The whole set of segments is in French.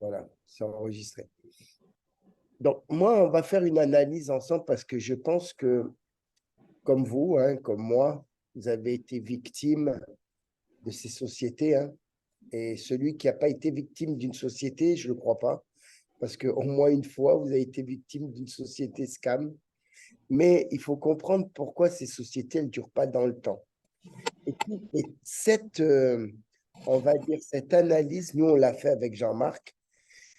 Voilà, c'est enregistré. Donc, moi, on va faire une analyse ensemble parce que je pense que, comme vous, hein, comme moi, vous avez été victime de ces sociétés. Hein, et celui qui n'a pas été victime d'une société, je ne le crois pas, parce qu'au moins une fois, vous avez été victime d'une société scam. Mais il faut comprendre pourquoi ces sociétés, elles ne durent pas dans le temps. Et cette, on va dire, cette analyse, nous, on l'a fait avec Jean-Marc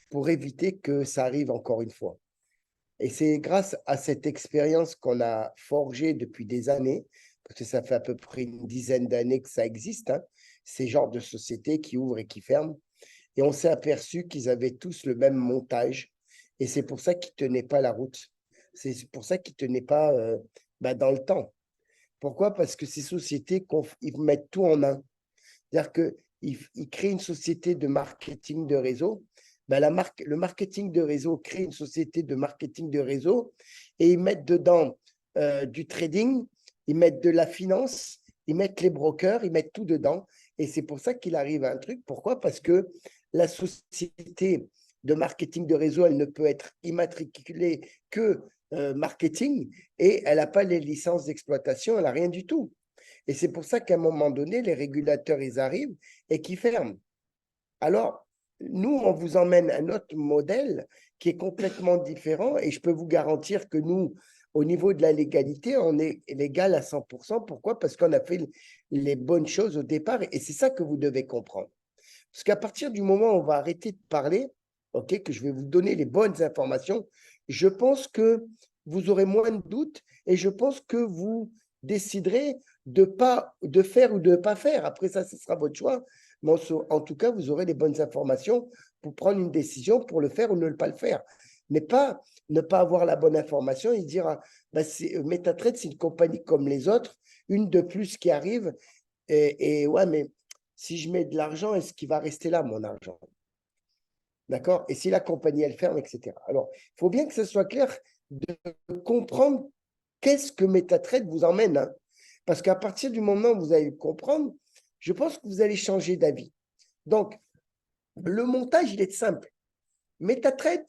pour éviter que ça arrive encore une fois. Et c'est grâce à cette expérience qu'on a forgée depuis des années, parce que ça fait à peu près une dizaine d'années que ça existe, hein, ces genres de sociétés qui ouvrent et qui ferment. Et on s'est aperçu qu'ils avaient tous le même montage. Et c'est pour ça qu'ils ne tenaient pas la route. C'est pour ça qu'ils ne tenaient pas dans le temps. Pourquoi? Parce que ces sociétés, ils mettent tout en un. C'est-à-dire qu'ils créent une société de marketing de réseau. Le marketing de réseau crée une société de marketing de réseau et ils mettent dedans du trading, ils mettent de la finance, ils mettent les brokers, ils mettent tout dedans. Et c'est pour ça qu'il arrive à un truc. Pourquoi? Parce que la société de marketing de réseau, elle ne peut être immatriculée que marketing et elle n'a pas les licences d'exploitation, elle n'a rien du tout. Et c'est pour ça qu'à un moment donné, les régulateurs, ils arrivent et qui ferment. Alors, nous, on vous emmène un autre modèle qui est complètement différent et je peux vous garantir que nous, au niveau de la légalité, on est légal à 100%. Pourquoi? Parce qu'on a fait les bonnes choses au départ et c'est ça que vous devez comprendre. Parce qu'à partir du moment où on va arrêter de parler, ok, que je vais vous donner les bonnes informations, je pense que vous aurez moins de doutes et je pense que vous déciderez de faire ou de ne pas faire. Après ça, ce sera votre choix. Mais en tout cas, vous aurez les bonnes informations pour prendre une décision pour le faire ou ne pas le faire. Mais pas ne pas avoir la bonne information et dire bah, MetaTrade, c'est une compagnie comme les autres, une de plus qui arrive. Et ouais, mais si je mets de l'argent, est-ce qu'il va rester là, mon argent? D'accord? Et si la compagnie, elle ferme, etc. Alors, il faut bien que ce soit clair de comprendre qu'est-ce que MetaTrade vous emmène. Hein. Parce qu'à partir du moment où vous allez comprendre, je pense que vous allez changer d'avis. Donc, le montage, il est simple. MetaTrade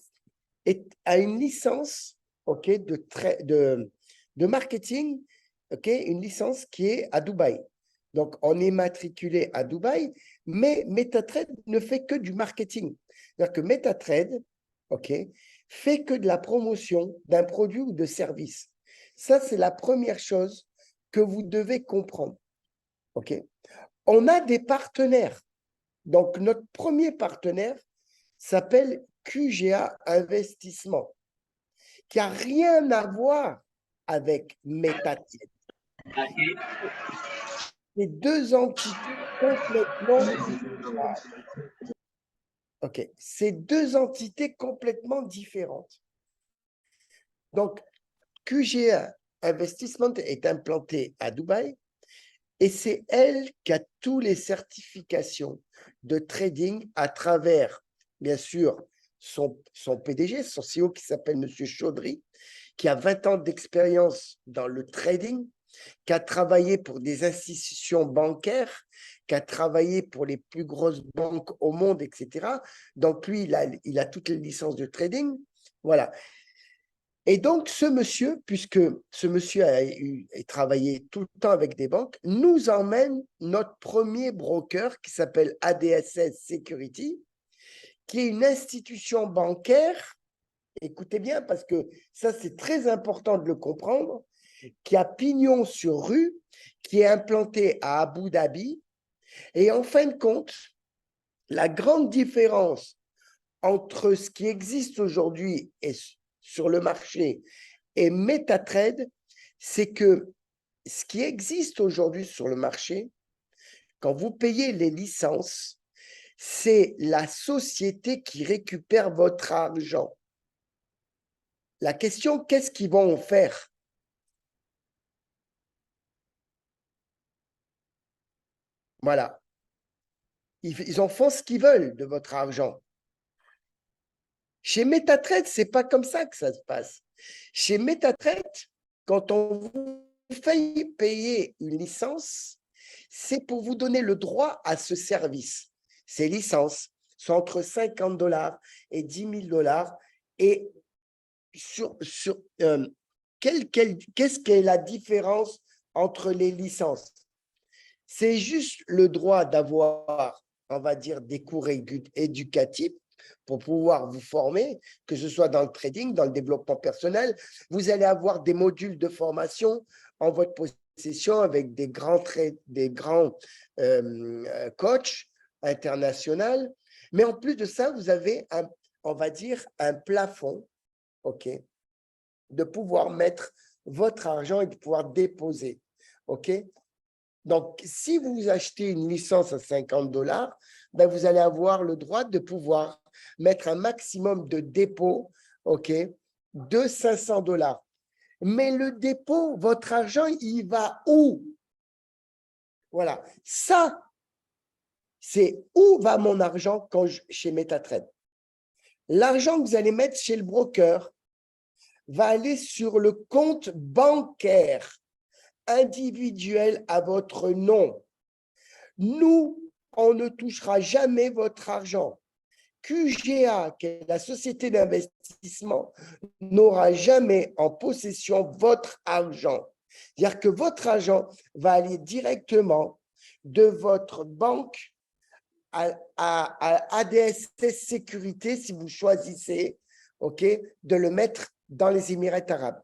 a une licence okay, de marketing, okay, une licence qui est à Dubaï. Donc, on est matriculé à Dubaï, mais MetaTrade ne fait que du marketing. C'est-à-dire que MetaTrade okay, fait que de la promotion d'un produit ou de service. Ça, c'est la première chose que vous devez comprendre. Okay. On a des partenaires. Donc, notre premier partenaire s'appelle QGA Investissement, qui n'a rien à voir avec MetaTrade. C'est deux entités complètement différentes. OK. C'est deux entités complètement différentes. Donc, QGA Investissement est implanté à Dubaï et c'est elle qui a toutes les certifications de trading à travers, bien sûr, son PDG, son CEO qui s'appelle M. Chaudhry, qui a 20 ans d'expérience dans le trading, qui a travaillé pour des institutions bancaires, qui a travaillé pour les plus grosses banques au monde, etc. Donc, lui, il a toutes les licences de trading. Voilà. Et donc, ce monsieur, puisque ce monsieur a travaillé tout le temps avec des banques, nous emmène notre premier broker qui s'appelle ADSS Security, qui est une institution bancaire, écoutez bien parce que ça c'est très important de le comprendre, qui a pignon sur rue, qui est implanté à Abu Dhabi. Et en fin de compte, la grande différence entre ce qui existe aujourd'hui et sur le marché et MetaTrade, c'est que ce qui existe aujourd'hui sur le marché, quand vous payez les licences, c'est la société qui récupère votre argent. La question, qu'est-ce qu'ils vont en faire? Voilà. Ils en font ce qu'ils veulent de votre argent. Chez MetaTrade, ce n'est pas comme ça que ça se passe. Chez MetaTrade, quand on vous fait payer une licence, c'est pour vous donner le droit à ce service. Ces licences, sont entre 50 $ et 10 000 $. Et qu'est-ce qu'est la différence entre les licences? C'est juste le droit d'avoir, on va dire, des cours éducatifs pour pouvoir vous former, que ce soit dans le trading, dans le développement personnel. Vous allez avoir des modules de formation en votre possession avec des grands coachs internationaux. Mais en plus de ça, vous avez, on va dire, un plafond, OK, de pouvoir mettre votre argent et de pouvoir déposer, OK? Donc, si vous achetez une licence à 50 $, ben vous allez avoir le droit de pouvoir mettre un maximum de dépôt, OK, de 500 $. Mais le dépôt, votre argent, il va où? Voilà. Ça, c'est où va mon argent chez MetaTrade? L'argent que vous allez mettre chez le broker va aller sur le compte bancaire individuel à votre nom. Nous, on ne touchera jamais votre argent. QGA, qui est la société d'investissement, n'aura jamais en possession votre argent. C'est-à-dire que votre argent va aller directement de votre banque à ADSS Sécurité, si vous choisissez, OK, de le mettre dans les Émirats arabes.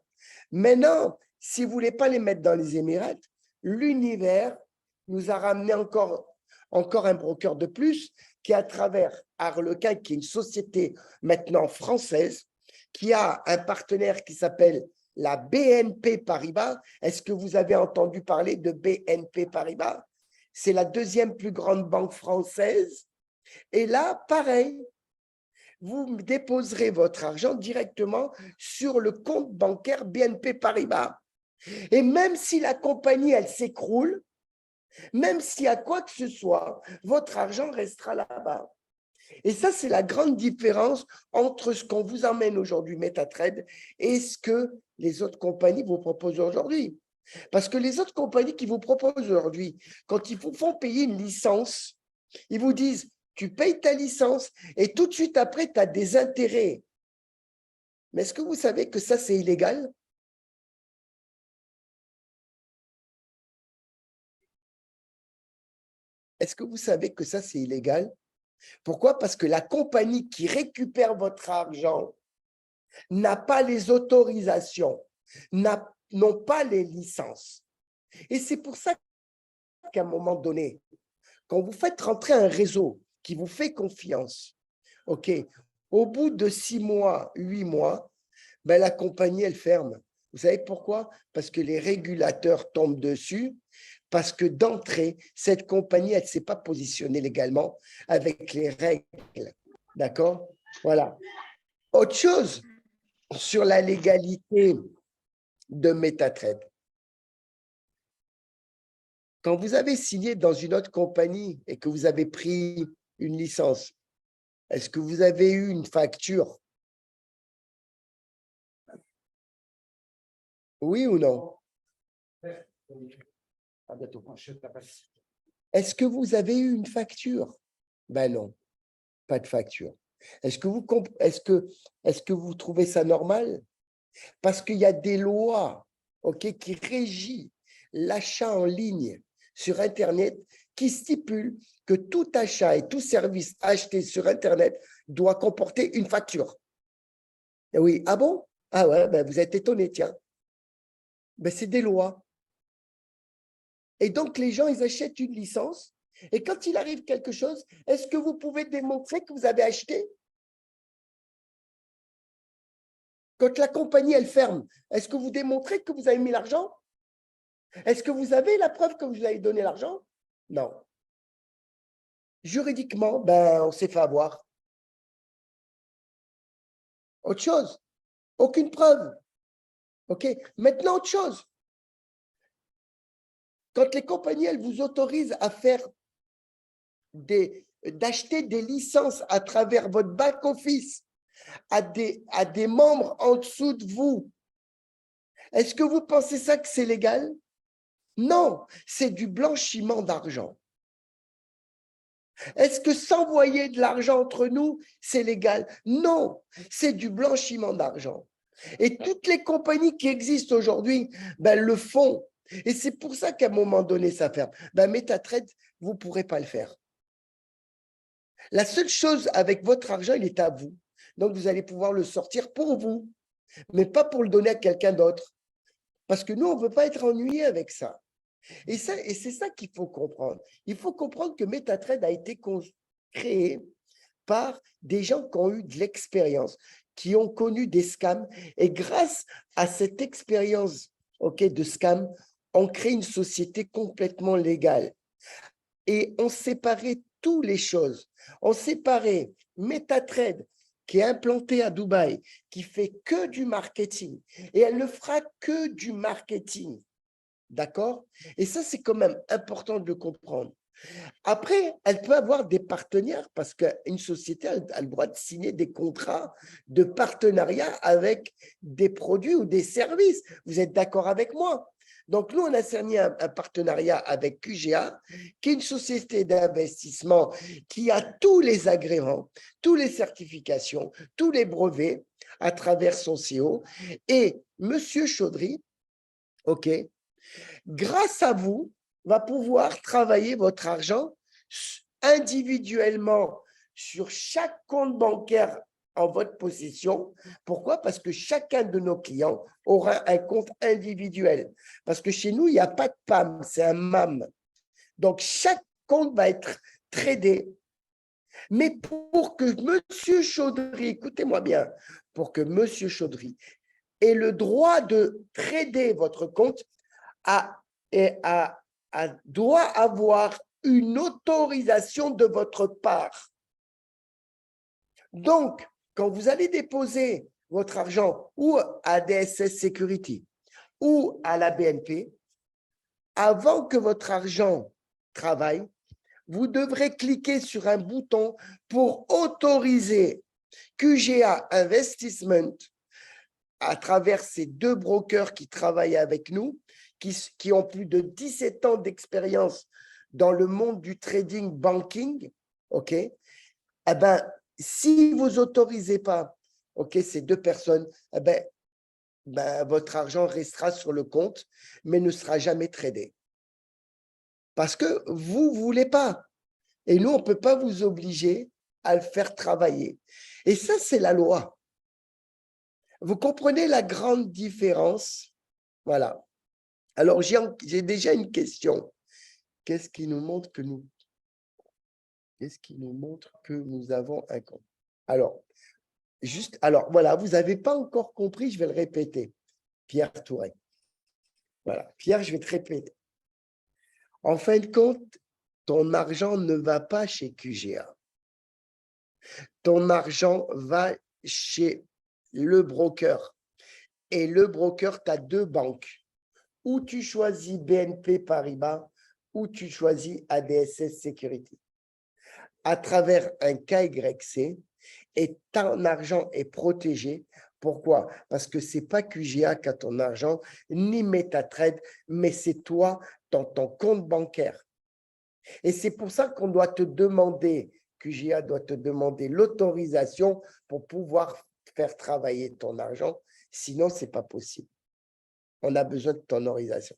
Maintenant, si vous ne voulez pas les mettre dans les Émirats, l'univers nous a ramené encore un broker de plus qui, à travers Arlequin, qui est une société maintenant française, qui a un partenaire qui s'appelle la BNP Paribas. Est-ce que vous avez entendu parler de BNP Paribas? C'est la deuxième plus grande banque française. Et là, pareil, vous déposerez votre argent directement sur le compte bancaire BNP Paribas. Et même si la compagnie, elle s'écroule, même s'il y a quoi que ce soit, votre argent restera là-bas. Et ça, c'est la grande différence entre ce qu'on vous emmène aujourd'hui, MetaTrade, et ce que les autres compagnies vous proposent aujourd'hui. Parce que les autres compagnies qui vous proposent aujourd'hui, quand ils vous font payer une licence, ils vous disent, tu payes ta licence et tout de suite après, tu as des intérêts. Mais est-ce que vous savez que ça, c'est illégal? Est-ce que vous savez que ça, c'est illégal? Pourquoi? Parce que la compagnie qui récupère votre argent n'a pas les autorisations, n'ont pas les licences. Et c'est pour ça qu'à un moment donné, quand vous faites rentrer un réseau qui vous fait confiance, OK, au bout de 6 mois, 8 mois, ben la compagnie, elle ferme. Vous savez pourquoi? Parce que les régulateurs tombent dessus, parce que d'entrée, cette compagnie, elle ne s'est pas positionnée légalement avec les règles. D'accord? Voilà. Autre chose sur la légalité de MetaTrade. Quand vous avez signé dans une autre compagnie et que vous avez pris une licence, est-ce que vous avez eu une facture? Oui ou non? Est-ce que vous avez eu une facture? Ben non, pas de facture. Est-ce que vous trouvez ça normal? Parce qu'il y a des lois, OK, qui régissent l'achat en ligne sur Internet, qui stipulent que tout achat et tout service acheté sur Internet doit comporter une facture. Et oui, ah bon? Ah ouais, ben vous êtes étonné, tiens. Ben c'est des lois. Et donc, les gens, ils achètent une licence. Et quand il arrive quelque chose, est-ce que vous pouvez démontrer que vous avez acheté? Quand la compagnie, elle ferme, est-ce que vous démontrez que vous avez mis l'argent? Est-ce que vous avez la preuve que vous avez donné l'argent? Non. Juridiquement, ben, on s'est fait avoir. Autre chose, aucune preuve. OK? Maintenant, autre chose. Quand les compagnies, elles vous autorisent à faire d'acheter des licences à travers votre back-office à des membres en dessous de vous, est-ce que vous pensez ça que c'est légal? Non, c'est du blanchiment d'argent. Est-ce que s'envoyer de l'argent entre nous, c'est légal? Non, c'est du blanchiment d'argent. Et toutes les compagnies qui existent aujourd'hui, le font. Et c'est pour ça qu'à un moment donné, ça ferme. MetaTrader, vous ne pourrez pas le faire. La seule chose avec votre argent, il est à vous. Donc, vous allez pouvoir le sortir pour vous, mais pas pour le donner à quelqu'un d'autre. Parce que nous, on ne veut pas être ennuyé avec ça. Et c'est ça qu'il faut comprendre. Il faut comprendre que MetaTrader a été créé par des gens qui ont eu de l'expérience, qui ont connu des scams. Et grâce à cette expérience de scam, on crée une société complètement légale. Et on séparait toutes les choses. On séparait MetaTrader, qui est implanté à Dubaï, qui fait que du marketing. Et elle ne fera que du marketing. D'accord? Et ça, c'est quand même important de le comprendre. Après, elle peut avoir des partenaires parce qu'une société a le droit de signer des contrats de partenariat avec des produits ou des services. Vous êtes d'accord avec moi? Donc, nous, on a signé un partenariat avec QGA, qui est une société d'investissement qui a tous les agréments, toutes les certifications, tous les brevets à travers son CEO. Et M. Chaudry, grâce à vous, va pouvoir travailler votre argent individuellement sur chaque compte bancaire en votre possession. Pourquoi? Parce que chacun de nos clients aura un compte individuel. Parce que chez nous, il n'y a pas de PAM, c'est un MAM. Donc, chaque compte va être tradé. Mais pour que M. Chaudry, écoutez-moi bien, pour que M. Chaudry ait le droit de trader votre compte, doit avoir une autorisation de votre part. Donc, quand vous allez déposer votre argent ou à DSS Security ou à la BNP, avant que votre argent travaille, vous devrez cliquer sur un bouton pour autoriser QGA Investissement à travers ces deux brokers qui travaillent avec nous, qui ont plus de 17 ans d'expérience dans le monde du trading banking, si vous n'autorisez pas ces deux personnes, votre argent restera sur le compte, mais ne sera jamais tradé. Parce que vous ne voulez pas. Et nous, on ne peut pas vous obliger à le faire travailler. Et ça, c'est la loi. Vous comprenez la grande différence? Voilà. Alors, j'ai déjà une question. Qu'est-ce qui nous montre que nous avons un compte? Alors, voilà, vous n'avez pas encore compris, je vais le répéter. Pierre Touré. Voilà, Pierre, je vais te répéter. En fin de compte, ton argent ne va pas chez QGA. Ton argent va chez le broker. Et le broker, tu as deux banques. Ou tu choisis BNP Paribas, ou tu choisis ADSS Security. À travers un KYC, et ton argent est protégé. Pourquoi? Parce que ce n'est pas QGA qui a ton argent, ni MetaTrader, mais c'est toi dans ton compte bancaire. Et c'est pour ça qu'on doit te demander, QGA doit te demander l'autorisation pour pouvoir faire travailler ton argent. Sinon, ce n'est pas possible. On a besoin de ton autorisation.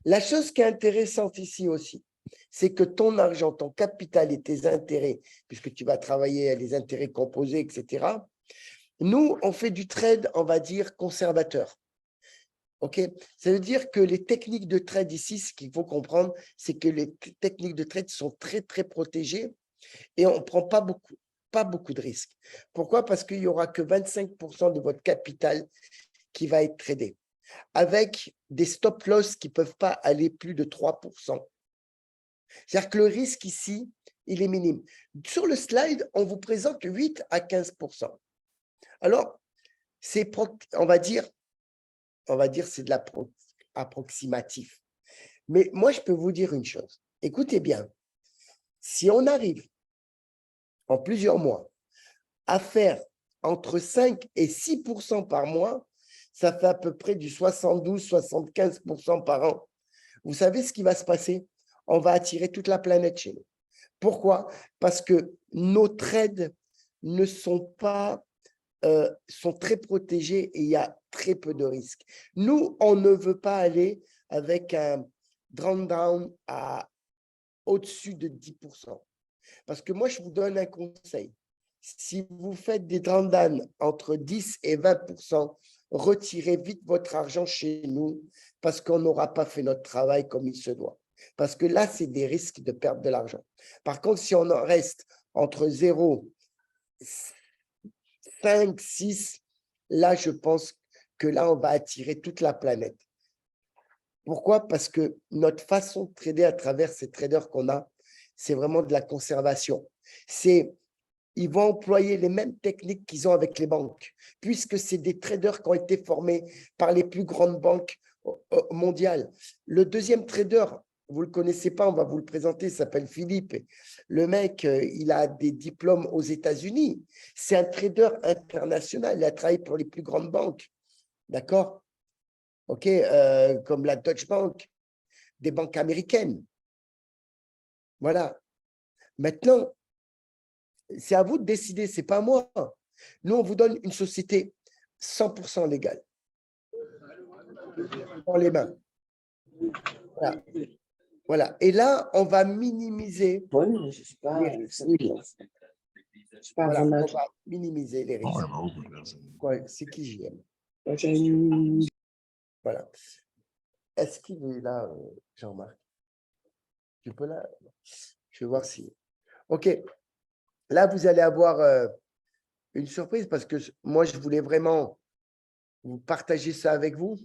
La chose qui est intéressante ici aussi, c'est que ton argent, ton capital et tes intérêts, puisque tu vas travailler à les intérêts composés, etc., nous, on fait du trade, on va dire, conservateur. Ça veut dire que les techniques de trade ici, ce qu'il faut comprendre, c'est que les techniques de trade sont très, très protégées et on ne prend pas beaucoup de risques. Pourquoi? Parce qu'il n'y aura que 25% de votre capital qui va être tradé, avec des stop-loss qui ne peuvent pas aller plus de 3%. C'est-à-dire que le risque ici, il est minime. Sur le slide, on vous présente 8 à 15%. Alors, on va dire, c'est de l'approximatif. Mais moi, je peux vous dire une chose. Écoutez bien, si on arrive en plusieurs mois à faire entre 5 et 6% par mois, ça fait à peu près du 72-75% par an. Vous savez ce qui va se passer? On va attirer toute la planète chez nous. Pourquoi? Parce que nos trades ne sont pas sont très protégés et il y a très peu de risques. Nous, on ne veut pas aller avec un drawdown à au-dessus de 10%. Parce que moi, je vous donne un conseil. Si vous faites des drawdowns entre 10 et 20%, retirez vite votre argent chez nous parce qu'on n'aura pas fait notre travail comme il se doit. Parce que là, c'est des risques de perdre de l'argent. Par contre, si on en reste entre 0, 5, 6, là, je pense que là, on va attirer toute la planète. Pourquoi? Parce que notre façon de trader à travers ces traders qu'on a, c'est vraiment de la conservation. Ils vont employer les mêmes techniques qu'ils ont avec les banques, puisque c'est des traders qui ont été formés par les plus grandes banques mondiales. Le deuxième trader, vous ne le connaissez pas, on va vous le présenter, il s'appelle Philippe. Le mec, il a des diplômes aux États-Unis. C'est un trader international, il a travaillé pour les plus grandes banques. D'accord? OK, comme la Deutsche Bank, des banques américaines. Voilà. Maintenant, c'est à vous de décider, ce n'est pas moi. Nous, on vous donne une société 100% légale. Dans les mains. Voilà. Voilà. Et là, on va minimiser les risques. Voilà, on va minimiser les risques. C'est qui j'aime. Voilà. Est-ce qu'il est là, Jean-Marc? Tu peux là? Je vais voir si. OK. Là, vous allez avoir une surprise parce que moi, je voulais vraiment vous partager ça avec vous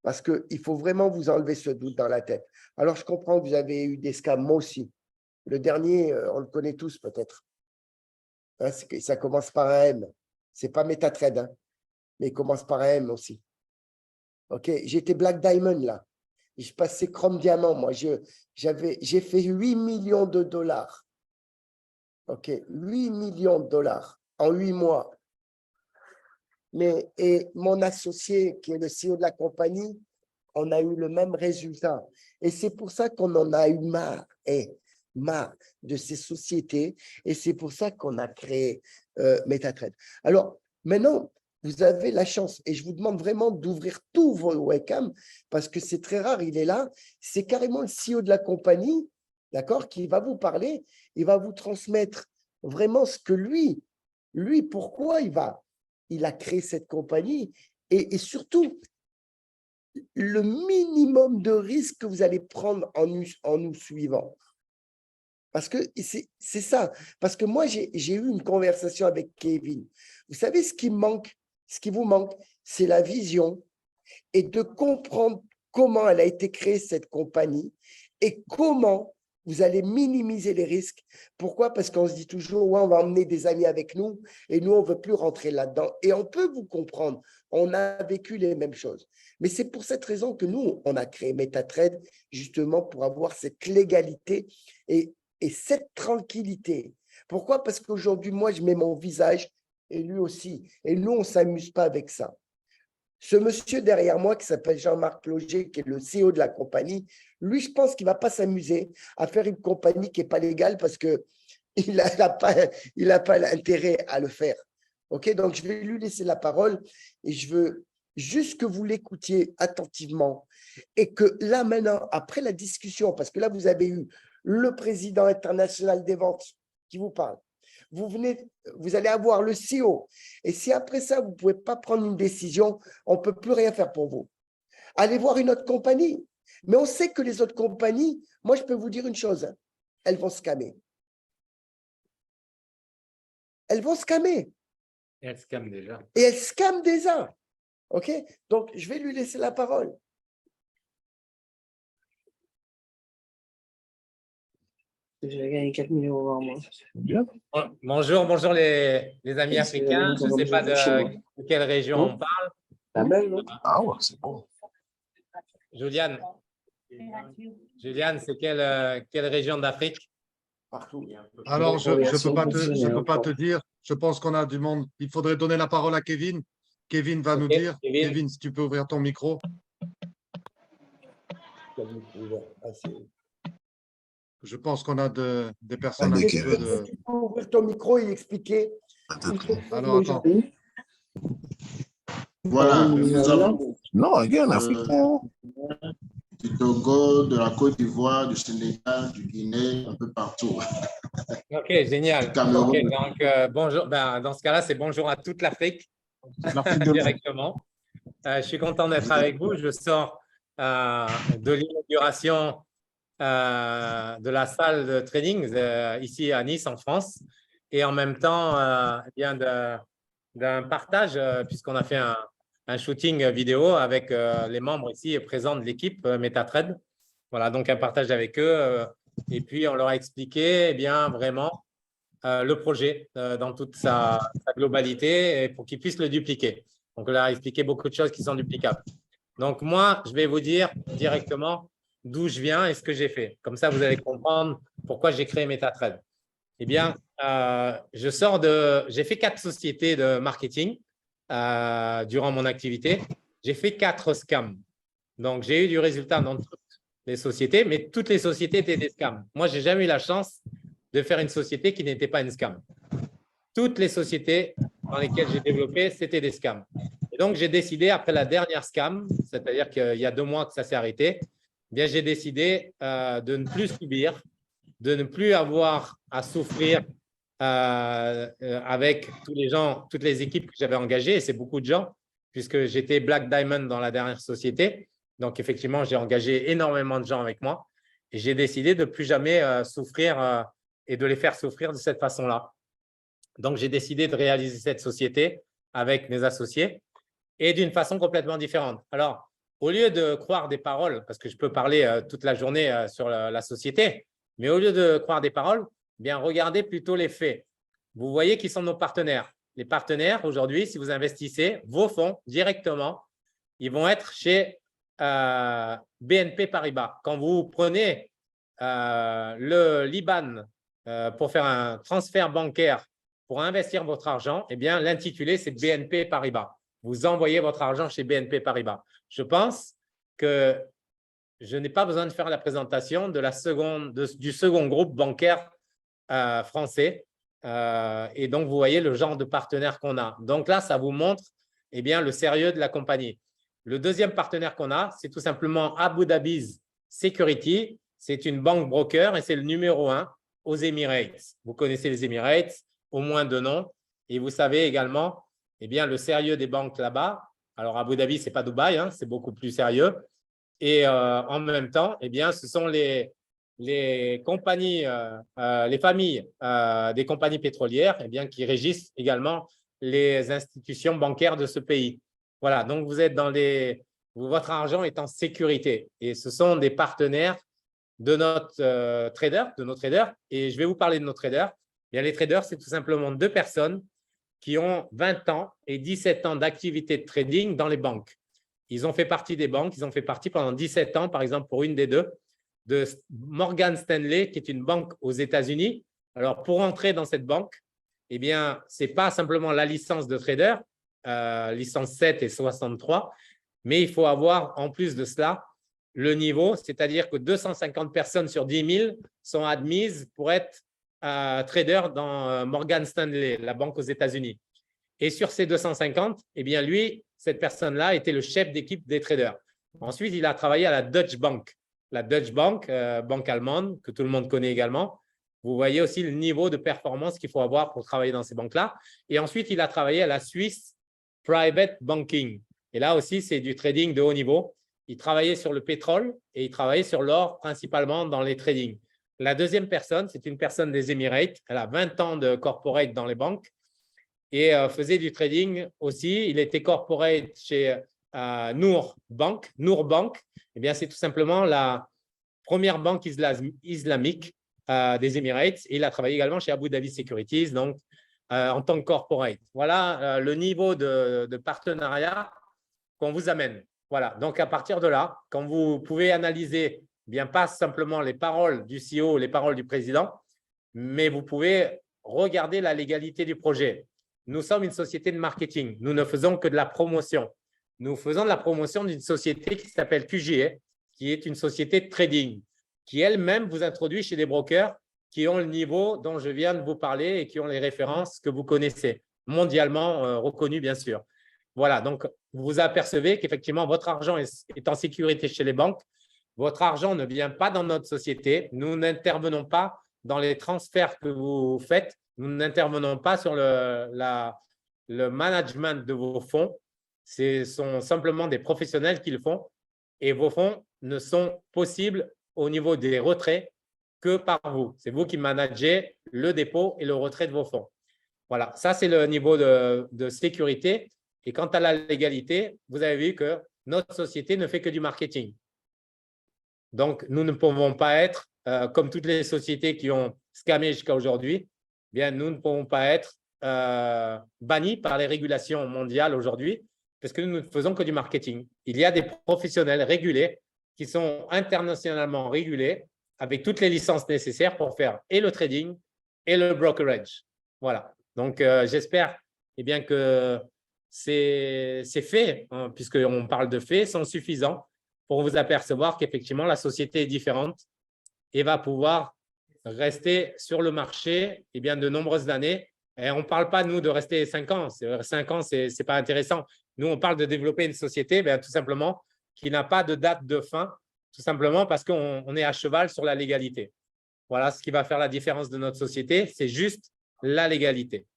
parce qu'il faut vraiment vous enlever ce doute dans la tête. Alors, je comprends que vous avez eu des scams, moi aussi. Le dernier, on le connaît tous peut-être. Hein, ça commence par un M. Ce n'est pas MetaTrade, hein, mais il commence par un M aussi. OK, j'étais Black Diamond là. Je passais Chrome Diamant, moi. J'ai fait 8 millions de dollars. OK, 8 millions de dollars en 8 mois. Et mon associé, qui est le CEO de la compagnie, on a eu le même résultat. Et c'est pour ça qu'on en a eu marre de ces sociétés. Et c'est pour ça qu'on a créé MetaTrade. Alors, maintenant, vous avez la chance. Et je vous demande vraiment d'ouvrir tous vos webcams parce que c'est très rare, il est là. C'est carrément le CEO de la compagnie, d'accord, qui va vous parler. Il va vous transmettre vraiment ce que lui, pourquoi il a créé cette compagnie et surtout, le minimum de risque que vous allez prendre en nous suivant. Parce que c'est ça. Parce que moi, j'ai eu une conversation avec Kevin. Vous savez ce qui vous manque, c'est la vision et de comprendre comment elle a été créée, cette compagnie, et comment vous allez minimiser les risques. Pourquoi? Parce qu'on se dit toujours, ouais, on va emmener des amis avec nous et nous, on ne veut plus rentrer là-dedans. Et on peut vous comprendre. On a vécu les mêmes choses. Mais c'est pour cette raison que nous, on a créé MetaTrade, justement pour avoir cette légalité et cette tranquillité. Pourquoi? Parce qu'aujourd'hui, moi, je mets mon visage et lui aussi. Et nous, on ne s'amuse pas avec ça. Ce monsieur derrière moi, qui s'appelle Jean-Marc Loger, qui est le CEO de la compagnie, lui, je pense qu'il ne va pas s'amuser à faire une compagnie qui n'est pas légale parce qu'il n'a pas l'intérêt à le faire. OK, donc je vais lui laisser la parole et je veux juste que vous l'écoutiez attentivement et que là, maintenant, après la discussion, parce que là, vous avez eu le président international des ventes qui vous parle, vous allez avoir le CEO. Et si après ça, vous ne pouvez pas prendre une décision, on ne peut plus rien faire pour vous. Allez voir une autre compagnie. Mais on sait que les autres compagnies, moi, je peux vous dire une chose, elles vont scammer. Elles vont scammer. Et elles scamment déjà. Et elles scamment déjà. OK? Donc, je vais lui laisser la parole. Je vais gagner 4 millions par mois. Bien. Bonjour les amis africains. Je ne sais pas de quelle région on parle. La belle, non? Ah ouais, c'est bon. Juliane, c'est quelle région d'Afrique? Partout. Alors, je ne peux pas te dire. Je pense qu'on a du monde. Il faudrait donner la parole à Kevin. Kevin va nous dire. Kevin, si tu peux ouvrir ton micro. Je pense qu'on a des personnes un Tu petit peu de… peux ouvrir ton micro et expliquer. Alors, attends. Voilà, nous avons No, again, Africa. du Togo, de la Côte d'Ivoire, du Sénégal, du Guinée, un peu partout. Ok, génial. Cameroun. Ok, donc, bonjour. Ben, dans ce cas-là, c'est bonjour à toute l'Afrique directement. Je suis content d'être avec vous. Je sors de l'inauguration de la salle de training ici à Nice, en France. Et en même temps, d'un partage, puisqu'on a fait un shooting vidéo avec les membres ici présents de l'équipe MetaTrade. Voilà, donc un partage avec eux. Et puis, on leur a expliqué vraiment le projet dans toute sa globalité et pour qu'ils puissent le dupliquer. Donc, on leur a expliqué beaucoup de choses qui sont duplicables. Donc, moi, je vais vous dire directement d'où je viens et ce que j'ai fait. Comme ça, vous allez comprendre pourquoi j'ai créé MetaTrade. Eh bien, j'ai fait 4 sociétés de marketing durant mon activité. J'ai fait 4 scams. Donc, j'ai eu du résultat dans toutes les sociétés, mais toutes les sociétés étaient des scams. Moi, je n'ai jamais eu la chance de faire une société qui n'était pas une scam. Toutes les sociétés dans lesquelles j'ai développé, c'était des scams. Et donc, j'ai décidé, après la dernière scam, c'est-à-dire qu'il y a 2 mois que ça s'est arrêté, j'ai décidé de ne plus subir, de ne plus avoir à souffrir avec tous les gens, toutes les équipes que j'avais engagées, et c'est beaucoup de gens, puisque j'étais Black Diamond dans la dernière société. Donc, effectivement, j'ai engagé énormément de gens avec moi et j'ai décidé de ne plus jamais souffrir et de les faire souffrir de cette façon-là. Donc, j'ai décidé de réaliser cette société avec mes associés et d'une façon complètement différente. Alors, au lieu de croire des paroles, parce que je peux parler toute la journée sur la société, mais au lieu de croire des paroles, bien, regardez plutôt les faits. Vous voyez qui sont nos partenaires. Les partenaires, aujourd'hui, si vous investissez, vos fonds directement, ils vont être chez BNP Paribas. Quand vous prenez le Liban pour faire un transfert bancaire pour investir votre argent, eh bien, l'intitulé, c'est BNP Paribas. Vous envoyez votre argent chez BNP Paribas. Je pense que je n'ai pas besoin de faire la présentation du second groupe bancaire français. Et donc, vous voyez le genre de partenaire qu'on a. Donc là, ça vous montre le sérieux de la compagnie. Le deuxième partenaire qu'on a, c'est tout simplement Abu Dhabi Security. C'est une banque broker et c'est le numéro 1 aux Emirates. Vous connaissez les Emirates, au moins 2 noms. Et vous savez également le sérieux des banques là-bas. Alors, Abu Dhabi, ce n'est pas Dubaï, hein, c'est beaucoup plus sérieux. Et en même temps, ce sont les compagnies, les familles des compagnies pétrolières qui régissent également les institutions bancaires de ce pays. Voilà, donc vous êtes votre argent est en sécurité et ce sont des partenaires de notre de nos traders. Et je vais vous parler de nos traders. Les traders, c'est tout simplement 2 personnes qui ont 20 ans et 17 ans d'activité de trading dans les banques. Ils ont fait partie des banques, ils ont fait partie pendant 17 ans, par exemple, pour une des 2, de Morgan Stanley, qui est une banque aux États-Unis. Alors, pour entrer dans cette banque, ce n'est pas simplement la licence de trader, licence 7 et 63, mais il faut avoir, en plus de cela, le niveau, c'est-à-dire que 250 personnes sur 10 000 sont admises pour être trader dans Morgan Stanley, la banque aux États-Unis. Et sur ces 250, lui, cette personne-là était le chef d'équipe des traders. Ensuite, il a travaillé à la Deutsche Bank. La Deutsche Bank, banque allemande, que tout le monde connaît également. Vous voyez aussi le niveau de performance qu'il faut avoir pour travailler dans ces banques-là. Et ensuite, il a travaillé à la Swiss Private Banking. Et là aussi, c'est du trading de haut niveau. Il travaillait sur le pétrole et il travaillait sur l'or, principalement dans les tradings. La deuxième personne, c'est une personne des Emirates. Elle a 20 ans de corporate dans les banques et faisait du trading aussi. Il était corporate chez Noor Bank. Noor Bank, c'est tout simplement la première banque islamique des Emirates. Et il a travaillé également chez Abu Dhabi Securities, donc en tant que corporate. Voilà le niveau de partenariat qu'on vous amène. Voilà, donc à partir de là, quand vous pouvez analyser pas simplement les paroles du CEO, les paroles du président, mais vous pouvez regarder la légalité du projet. Nous sommes une société de marketing. Nous ne faisons que de la promotion. Nous faisons de la promotion d'une société qui s'appelle QGE, qui est une société de trading. qui elle-même vous introduit chez des brokers qui ont le niveau dont je viens de vous parler et qui ont les références que vous connaissez, mondialement reconnues, bien sûr. Voilà, donc vous vous apercevez qu'effectivement, votre argent est en sécurité chez les banques. Votre argent ne vient pas dans notre société. Nous n'intervenons pas dans les transferts que vous faites. Nous n'intervenons pas sur le management de vos fonds. Ce sont simplement des professionnels qui le font. Et vos fonds ne sont possibles au niveau des retraits que par vous. C'est vous qui managez le dépôt et le retrait de vos fonds. Voilà, ça c'est le niveau de sécurité. Et quant à la légalité, vous avez vu que notre société ne fait que du marketing. Donc, nous ne pouvons pas être, comme toutes les sociétés qui ont scammé jusqu'à aujourd'hui, bien, nous ne pouvons pas être bannis par les régulations mondiales aujourd'hui, parce que nous ne faisons que du marketing. Il y a des professionnels régulés qui sont internationalement régulés avec toutes les licences nécessaires pour faire et le trading et le brokerage. Voilà. Donc, j'espère bien que ces faits, hein, puisqu'on parle de faits, sont suffisants pour vous apercevoir qu'effectivement, la société est différente et va pouvoir rester sur le marché de nombreuses années. Et on ne parle pas, nous, de rester 5 ans. 5 ans, ce n'est pas intéressant. Nous, on parle de développer une société tout simplement qui n'a pas de date de fin, tout simplement parce qu'on est à cheval sur la légalité. Voilà ce qui va faire la différence de notre société, c'est juste la légalité.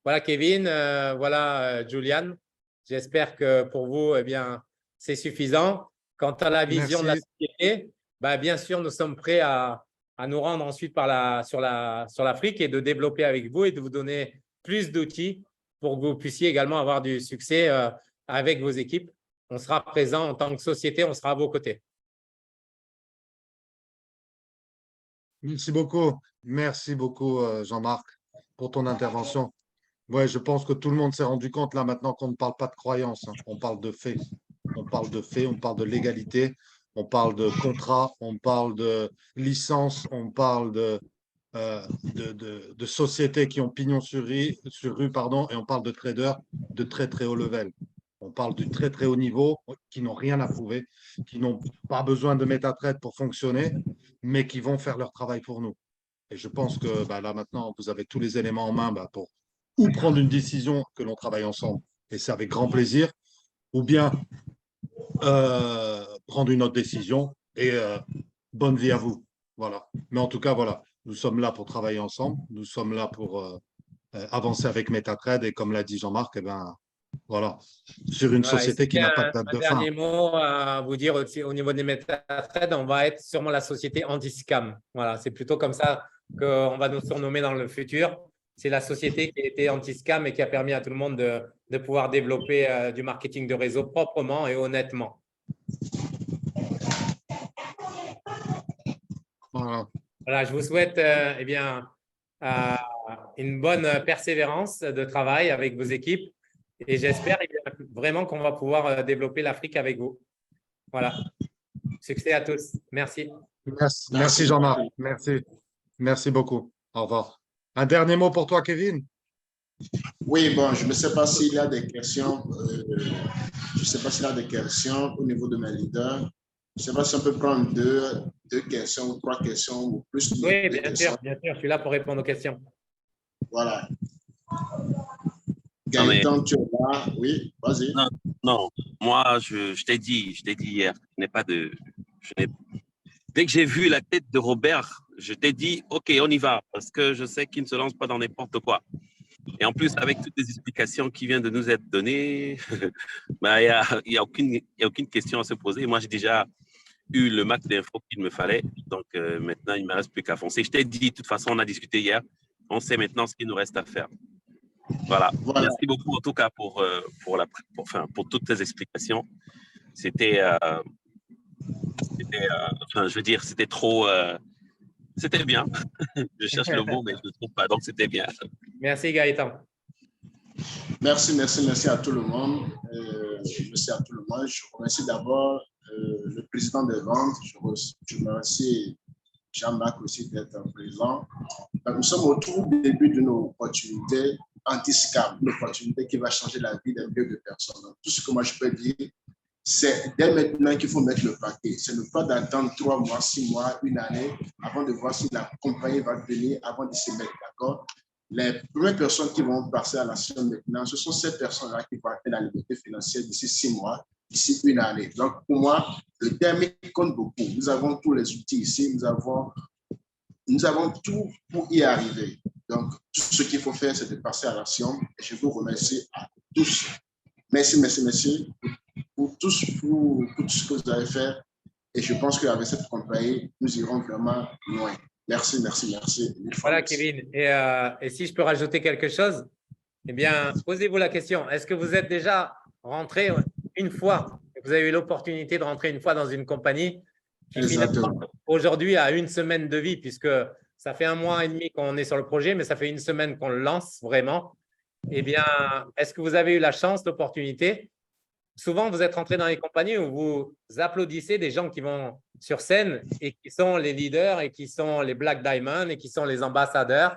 Voilà Kevin, voilà Julian. J'espère que pour vous, c'est suffisant. Quant à la vision de la société, bien sûr, nous sommes prêts à nous rendre ensuite sur l'Afrique et de développer avec vous et de vous donner plus d'outils pour que vous puissiez également avoir du succès avec vos équipes. On sera présent en tant que société, on sera à vos côtés. Merci beaucoup Jean-Marc, pour ton intervention. Ouais, je pense que tout le monde s'est rendu compte là maintenant qu'on ne parle pas de croyances, hein. On parle de faits. On parle de faits, on parle de légalité, on parle de contrat, on parle de licence, on parle de sociétés qui ont pignon sur rue, et on parle de traders de très très haut level. On parle du très très haut niveau qui n'ont rien à prouver, qui n'ont pas besoin de MetaTrader pour fonctionner, mais qui vont faire leur travail pour nous. Et je pense que là maintenant, vous avez tous les éléments en main pour ou prendre une décision que l'on travaille ensemble, et c'est avec grand plaisir, ou bien prendre une autre décision, et bonne vie à vous. Voilà. Mais en tout cas, voilà, nous sommes là pour travailler ensemble, nous sommes là pour avancer avec MetaTrader, et comme l'a dit Jean-Marc, voilà, sur une société qui n'a pas de date de fin. Un dernier mot à vous dire aussi, au niveau des MetaTrader, on va être sûrement la société anti-scam. Voilà, c'est plutôt comme ça qu'on va nous surnommer dans le futur. C'est la société qui a été anti-scam et qui a permis à tout le monde de pouvoir développer du marketing de réseau proprement et honnêtement. Voilà, je vous souhaite une bonne persévérance de travail avec vos équipes et j'espère vraiment qu'on va pouvoir développer l'Afrique avec vous. Voilà. Succès à tous. Merci. Merci Jean-Marc. Merci beaucoup. Au revoir. Un dernier mot pour toi, Kevin? Oui, bon, je ne sais pas s'il y a des questions. Je ne sais pas s'il y a des questions au niveau de mes leaders. Je ne sais pas si on peut prendre deux questions ou 3 questions ou plus. Oui, bien sûr. Je suis là pour répondre aux questions. Voilà. Gaëtan, tu es là. Oui, vas-y. Non, moi, je t'ai dit hier, dès que j'ai vu la tête de Robert, je t'ai dit, OK, on y va, parce que je sais qu'il ne se lance pas dans n'importe quoi. Et en plus, avec toutes les explications qui viennent de nous être données, il n'y a aucune question à se poser. Moi, j'ai déjà eu le max d'infos qu'il me fallait. Donc, maintenant, il ne me reste plus qu'à foncer. Je t'ai dit, de toute façon, on a discuté hier. On sait maintenant ce qu'il nous reste à faire. Voilà. Merci beaucoup, en tout cas, pour toutes tes explications. C'était trop… c'était bien. Je cherche le mot, mais je ne le trouve pas. Donc, c'était bien. Merci, Gaëtan. Merci à tout le monde. Merci à tout le monde. Je remercie d'abord le président des ventes. Je remercie Jean-Marc aussi d'être présent. Nous sommes au tout début d'une opportunité anti-scam, une opportunité qui va changer la vie d'un million de personnes. Tout ce que moi je peux dire, c'est dès maintenant qu'il faut mettre le paquet. Ce n'est pas d'attendre 3 mois, 6 mois, une année avant de voir si la compagnie va venir, avant de se mettre d'accord. Les premières personnes qui vont passer à l'action maintenant, ce sont ces personnes-là qui vont atteindre la liberté financière d'ici 6 mois, d'ici une année. Donc, pour moi, le timing compte beaucoup. Nous avons tous les outils ici, nous avons tout pour y arriver. Donc, tout ce qu'il faut faire, c'est de passer à l'action. Et je vous remercie à tous. Merci pour tout ce que vous avez fait. Et je pense qu'avec cette compagnie, nous irons vraiment loin. Merci. Voilà, Kevin. Et si je peux rajouter quelque chose, eh bien, posez-vous la question. Est-ce que vous êtes déjà rentré une fois, vous avez eu l'opportunité de rentrer une fois dans une compagnie qui finalement aujourd'hui a une semaine de vie, puisque ça fait 1 mois et demi qu'on est sur le projet, mais ça fait 1 semaine qu'on le lance vraiment. Eh bien, est-ce que vous avez eu la chance, l'opportunité? Souvent, vous êtes rentré dans les compagnies où vous applaudissez des gens qui vont sur scène et qui sont les leaders et qui sont les Black Diamond et qui sont les ambassadeurs.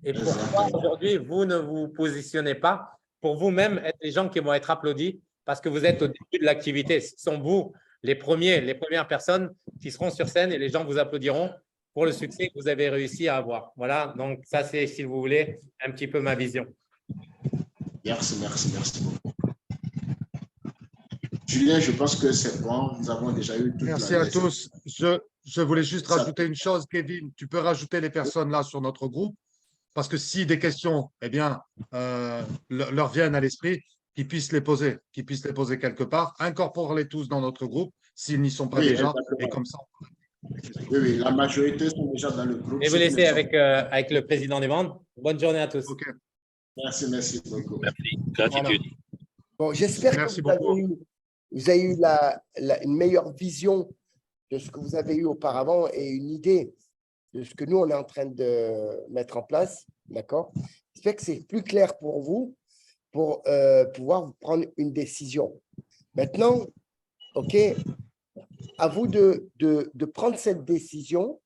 Et pourquoi aujourd'hui, vous ne vous positionnez pas pour vous-même être les gens qui vont être applaudis parce que vous êtes au début de l'activité? Ce sont vous les premières personnes qui seront sur scène et les gens vous applaudiront pour le succès que vous avez réussi à avoir. Voilà, donc ça, c'est, si vous voulez, un petit peu ma vision. Merci beaucoup. Julien, je pense que c'est bon. Nous avons déjà eu toute Merci à tous. Je voulais juste rajouter une chose, Kevin. Tu peux rajouter les personnes là sur notre groupe parce que si des questions, eh bien, leur viennent à l'esprit, qu'ils puissent les poser quelque part. Incorpore-les tous dans notre groupe s'ils n'y sont pas déjà. Exactement. Et comme ça. Oui, la majorité sont déjà dans le groupe. Et vous laissez avec le président des ventes. Bonne journée à tous. Okay. Merci beaucoup. Merci. Gratitude. Voilà. Bon, j'espère que vous avez eu une meilleure vision de ce que vous avez eu auparavant et une idée de ce que nous, on est en train de mettre en place. D'accord? J'espère que c'est plus clair pour vous pour pouvoir prendre une décision. Maintenant, OK, à vous de prendre cette décision.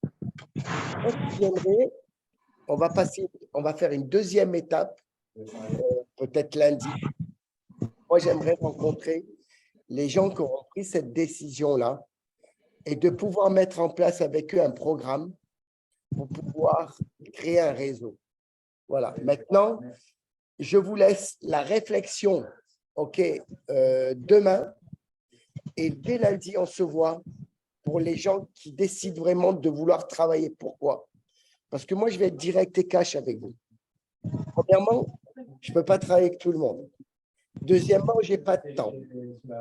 On va faire une deuxième étape, peut-être lundi. Moi, j'aimerais rencontrer les gens qui auront pris cette décision-là et de pouvoir mettre en place avec eux un programme pour pouvoir créer un réseau. Voilà. Maintenant, je vous laisse la réflexion, OK, demain. Et dès lundi, on se voit pour les gens qui décident vraiment de vouloir travailler. Pourquoi? Parce que moi, je vais être direct et cash avec vous. Premièrement, je ne peux pas travailler avec tout le monde. Deuxièmement, je n'ai pas de temps.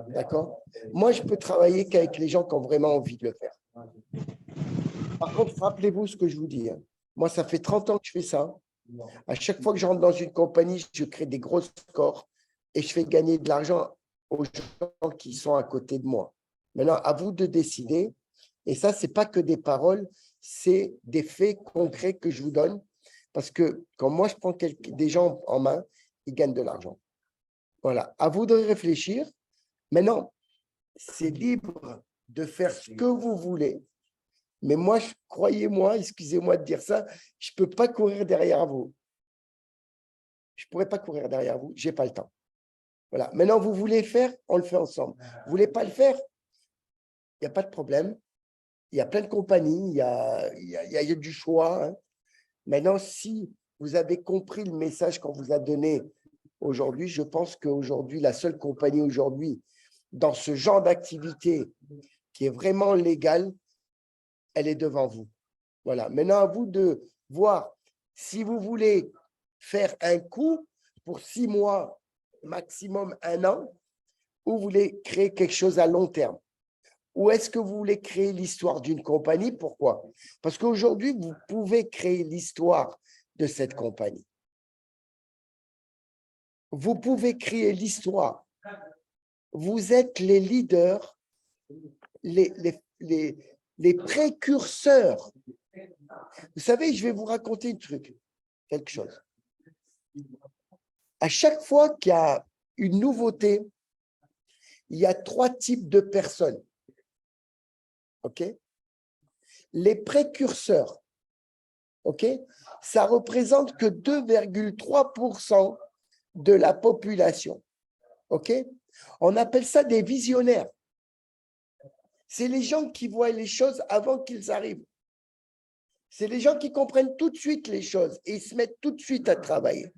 D'accord? Moi, je peux travailler qu'avec les gens qui ont vraiment envie de le faire. Par contre, rappelez-vous ce que je vous dis. Hein. Moi, ça fait 30 ans que je fais ça. À chaque fois que je rentre dans une compagnie, je crée des gros scores et je fais gagner de l'argent aux gens qui sont à côté de moi. Maintenant, à vous de décider. Et ça, ce n'est pas que des paroles, c'est des faits concrets que je vous donne. Parce que quand moi, je prends des gens en main, ils gagnent de l'argent. Voilà. À vous de réfléchir. Maintenant, c'est libre de faire ce que vous voulez. Mais moi, croyez-moi, excusez-moi de dire ça, je ne peux pas courir derrière vous. Je ne pourrais pas courir derrière vous, je n'ai pas le temps. Voilà. Maintenant, vous voulez faire, on le fait ensemble. Vous ne voulez pas le faire, il n'y a pas de problème. Il y a plein de compagnies, il y a du choix. Hein. Maintenant, si vous avez compris le message qu'on vous a donné aujourd'hui, je pense qu'aujourd'hui, la seule compagnie aujourd'hui, dans ce genre d'activité qui est vraiment légale, elle est devant vous. Voilà. Maintenant, à vous de voir si vous voulez faire un coup pour 6 mois, maximum 1 an, ou vous voulez créer quelque chose à long terme. Ou est-ce que vous voulez créer l'histoire d'une compagnie? Pourquoi? Parce qu'aujourd'hui, vous pouvez créer l'histoire de cette compagnie. Vous pouvez créer l'histoire. Vous êtes les leaders, les précurseurs. Vous savez, je vais vous raconter quelque chose. À chaque fois qu'il y a une nouveauté, il y a 3 types de personnes. OK? Les précurseurs, OK? Ça représente que 2,3% de la population. OK? On appelle ça des visionnaires. C'est les gens qui voient les choses avant qu'ils arrivent. C'est les gens qui comprennent tout de suite les choses et ils se mettent tout de suite à travailler.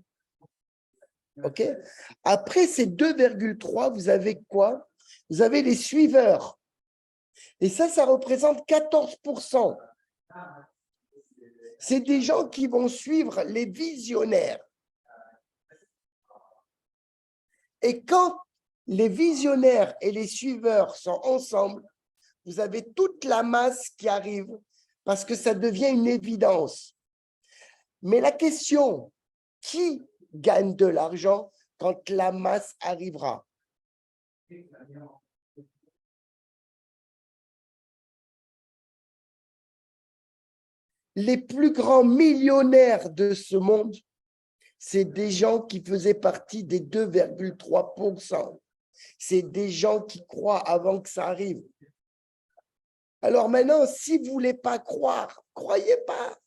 OK? Après ces 2,3, vous avez quoi? Vous avez les suiveurs. Et ça représente 14%. C'est des gens qui vont suivre les visionnaires. Et quand les visionnaires et les suiveurs sont ensemble, vous avez toute la masse qui arrive parce que ça devient une évidence. Mais la question, qui gagne de l'argent quand la masse arrivera? Les plus grands millionnaires de ce monde, c'est des gens qui faisaient partie des 2,3%. C'est des gens qui croient avant que ça arrive. Alors maintenant, si vous ne voulez pas croire, croyez pas.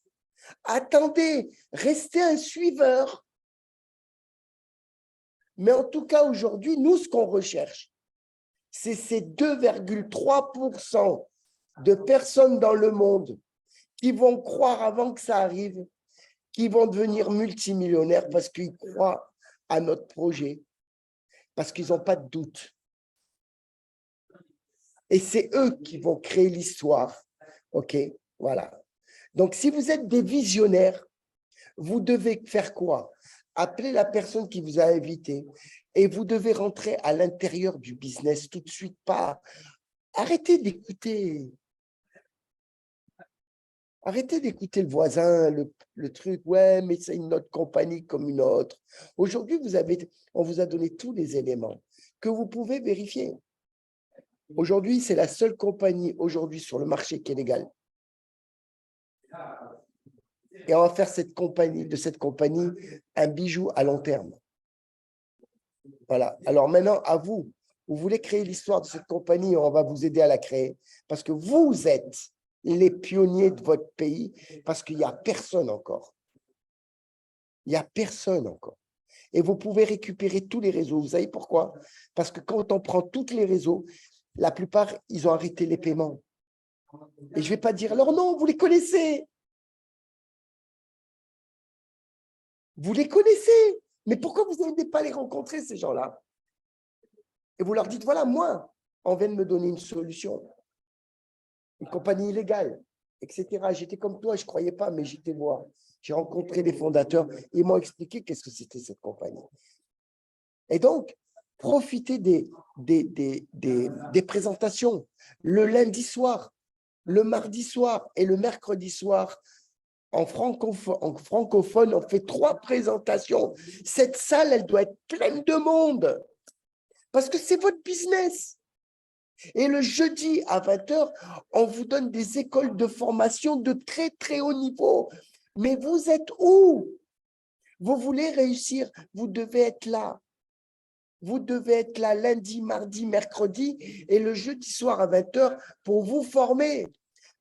Attendez, restez un suiveur. Mais en tout cas, aujourd'hui, nous, ce qu'on recherche, c'est ces 2,3% de personnes dans le monde qui vont croire avant que ça arrive, qui vont devenir multimillionnaires parce qu'ils croient à notre projet, parce qu'ils n'ont pas de doute. Et c'est eux qui vont créer l'histoire. OK? Voilà. Donc, si vous êtes des visionnaires, vous devez faire quoi? Appelez la personne qui vous a invité et vous devez rentrer à l'intérieur du business tout de suite. Pas. Arrêtez d'écouter. Arrêtez d'écouter le voisin, le truc. Ouais, mais c'est une autre compagnie comme une autre. Aujourd'hui, on vous a donné tous les éléments que vous pouvez vérifier. Aujourd'hui, c'est la seule compagnie aujourd'hui sur le marché qui est légale. Et on va faire de cette compagnie un bijou à long terme. Voilà. Alors maintenant, à vous. Vous voulez créer l'histoire de cette compagnie, on va vous aider à la créer parce que vous êtes les pionniers de votre pays parce qu'il n'y a personne encore. Il n'y a personne encore. Et vous pouvez récupérer tous les réseaux. Vous savez pourquoi? Parce que quand on prend tous les réseaux, la plupart, ils ont arrêté les paiements. Et je ne vais pas dire leur nom, vous les connaissez. Vous les connaissez. Mais pourquoi vous n'allez pas les rencontrer, ces gens-là? Et vous leur dites, voilà, moi, on vient de me donner une solution. Une compagnie illégale, etc. J'étais comme toi, je ne croyais pas, mais j'étais voir. J'ai rencontré les fondateurs, ils m'ont expliqué qu'est-ce que c'était cette compagnie. Et donc, profitez des présentations le lundi soir, le mardi soir et le mercredi soir. En francophone, on fait 3 présentations. Cette salle, elle doit être pleine de monde parce que c'est votre business. Et le jeudi à 20h, on vous donne des écoles de formation de très, très haut niveau. Mais vous êtes où? Vous voulez réussir, vous devez être là. Vous devez être là lundi, mardi, mercredi et le jeudi soir à 20h pour vous former.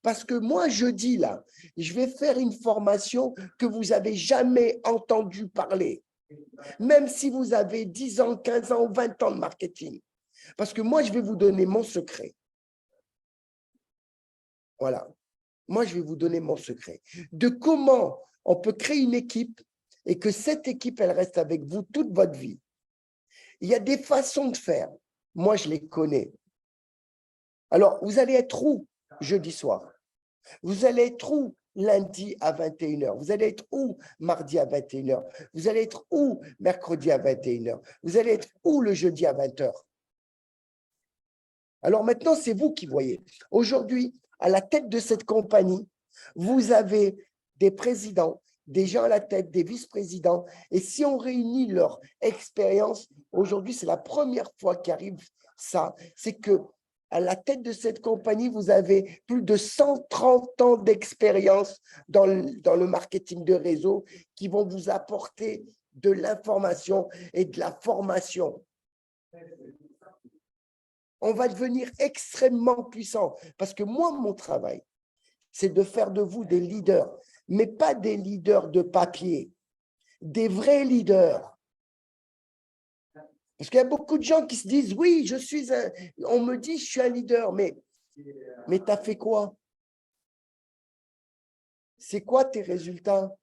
Parce que moi, jeudi, là, je vais faire une formation que vous n'avez jamais entendu parler. Même si vous avez 10 ans, 15 ans, 20 ans de marketing. Parce que moi, je vais vous donner mon secret. Voilà. Moi, je vais vous donner mon secret. De comment on peut créer une équipe et que cette équipe, elle reste avec vous toute votre vie. Il y a des façons de faire. Moi, je les connais. Alors, vous allez être où jeudi soir? Vous allez être où lundi à 21h? Vous allez être où mardi à 21h? Vous allez être où mercredi à 21h? Vous allez être où le jeudi à 20h? Alors maintenant, c'est vous qui voyez. Aujourd'hui, à la tête de cette compagnie, vous avez des présidents, des gens à la tête, des vice-présidents. Et si on réunit leur expérience, aujourd'hui, c'est la première fois qu'arrive ça. C'est que à la tête de cette compagnie, vous avez plus de 130 ans d'expérience dans le marketing de réseau qui vont vous apporter de l'information et de la formation. On va devenir extrêmement puissant parce que moi, mon travail, c'est de faire de vous des leaders, mais pas des leaders de papier, des vrais leaders. Parce qu'il y a beaucoup de gens qui se disent, oui, on me dit, je suis un leader, mais Mais tu as fait quoi? C'est quoi tes résultats?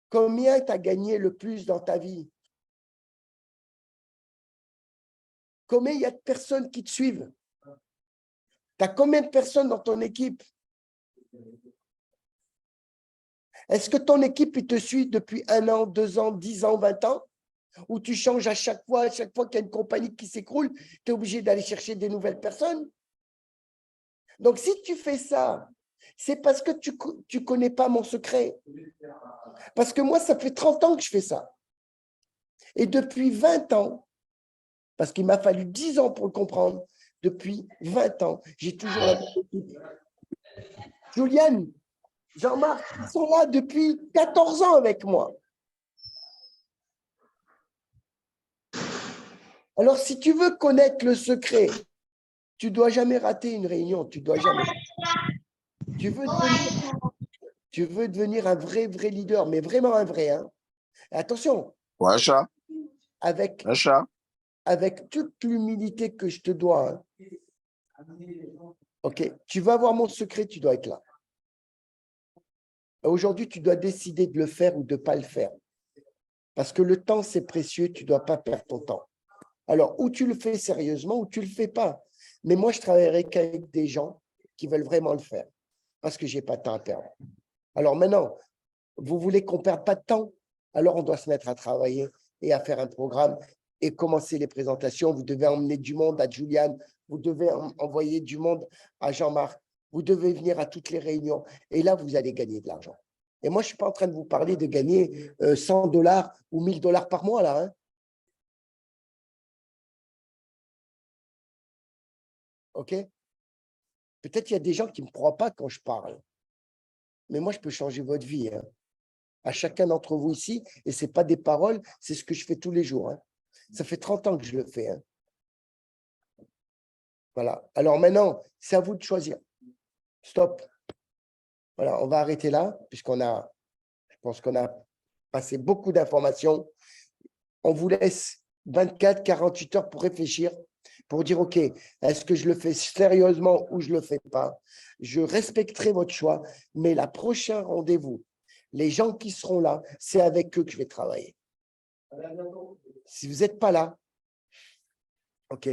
Combien tu as gagné le plus dans ta vie? Combien il y a de personnes qui te suivent? Tu as combien de personnes dans ton équipe? Est-ce que ton équipe il te suit depuis 1 an, 2 ans, 10 ans, 20 ans? Ou tu changes à chaque fois qu'il y a une compagnie qui s'écroule, tu es obligé d'aller chercher des nouvelles personnes? Donc, si tu fais ça, c'est parce que tu ne connais pas mon secret. Parce que moi, ça fait 30 ans que je fais ça. Et depuis 20 ans, parce qu'il m'a fallu 10 ans pour le comprendre, depuis 20 ans, j'ai toujours la même équipe. Juliane, Jean-Marc, ils sont là depuis 14 ans avec moi. Alors, si tu veux connaître le secret, tu ne dois jamais rater une réunion, tu dois jamais. Tu veux devenir un vrai leader, mais vraiment un vrai. Hein? Attention, Ouais, chat. avec toute l'humilité que je te dois. Hein? Ok, tu vas avoir mon secret, tu dois être là. Aujourd'hui, tu dois décider de le faire ou de ne pas le faire. Parce que le temps, c'est précieux, tu ne dois pas perdre ton temps. Alors, ou tu le fais sérieusement ou tu ne le fais pas. Mais moi, je travaillerai qu'avec des gens qui veulent vraiment le faire. Parce que je n'ai pas de temps à perdre. Alors maintenant, vous voulez qu'on ne perde pas de temps? Alors, on doit se mettre à travailler et à faire un programme et commencer les présentations. Vous devez emmener du monde à Juliane. Vous devez envoyer du monde à Jean-Marc. Vous devez venir à toutes les réunions. Et là, vous allez gagner de l'argent. Et moi, je ne suis pas en train de vous parler de gagner $100 ou $1000 par mois, là. Hein. OK? Peut-être qu'il y a des gens qui ne me croient pas quand je parle. Mais moi, je peux changer votre vie. Hein. À chacun d'entre vous ici, et ce n'est pas des paroles, c'est ce que je fais tous les jours. Hein. Ça fait 30 ans que je le fais. Hein. Voilà. Alors maintenant, c'est à vous de choisir. Stop. Voilà, on va arrêter là, je pense qu'on a passé beaucoup d'informations. On vous laisse 24, 48 heures pour réfléchir, pour dire, OK, est-ce que je le fais sérieusement ou je ne le fais pas? Je respecterai votre choix, mais la prochain rendez-vous, les gens qui seront là, c'est avec eux que je vais travailler. Si vous n'êtes pas là, OK,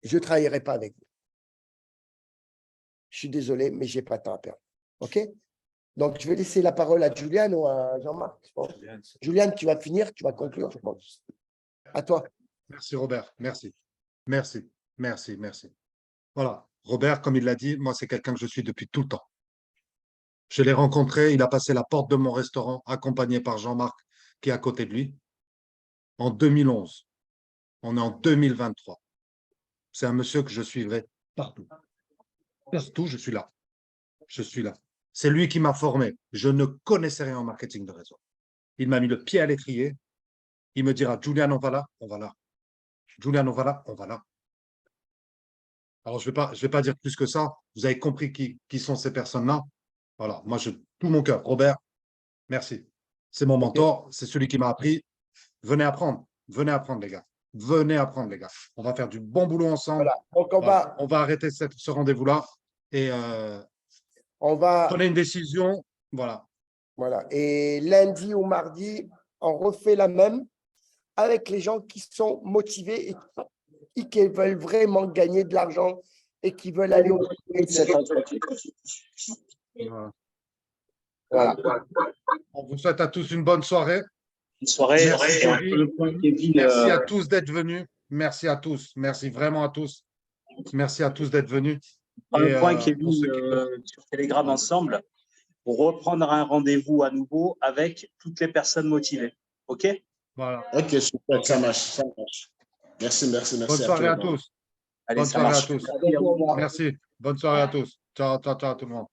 je ne travaillerai pas avec vous. Je suis désolé, mais je n'ai pas de temps à perdre. OK? Donc, je vais laisser la parole à Juliane ou à Jean-Marc. Juliane, tu vas finir, tu vas conclure, je pense. À toi. Merci, Robert. Merci. Voilà. Robert, comme il l'a dit, moi, c'est quelqu'un que je suis depuis tout le temps. Je l'ai rencontré, il a passé la porte de mon restaurant, accompagné par Jean-Marc, qui est à côté de lui, en 2011. On est en 2023. C'est un monsieur que je suivrai partout. Partout, je suis là. Je suis là. C'est lui qui m'a formé. Je ne connaissais rien en marketing de réseau. Il m'a mis le pied à l'étrier. Il me dira, Julian, on va là, on va là. Julian, on va là, on va là. Alors, je vais pas dire plus que ça. Vous avez compris qui sont ces personnes-là. Voilà, moi, tout mon cœur. Robert, merci. C'est mon mentor, c'est celui qui m'a appris. Venez apprendre, les gars. Venez apprendre, les gars. On va faire du bon boulot ensemble. Voilà. Donc, on va arrêter ce rendez-vous-là et prenez une décision. Voilà. Voilà. Et lundi ou mardi, on refait la même avec les gens qui sont motivés et qui veulent vraiment gagner de l'argent et qui veulent aller au bout de cette entreprise. Voilà. On vous souhaite à tous une bonne soirée. Une soirée. Merci à tous d'être venus. Merci à tous. Merci vraiment à tous. Merci à tous d'être venus. Le point, Kevin, sur Telegram ensemble, pour reprendre un rendez-vous à nouveau avec toutes les personnes motivées. OK? Voilà. Ok, super, ça marche. Merci. Bonne soirée à tous. Allez, Bonne ça soirée marche. à tous. Merci. Bonne soirée à tous. Ciao tout le monde.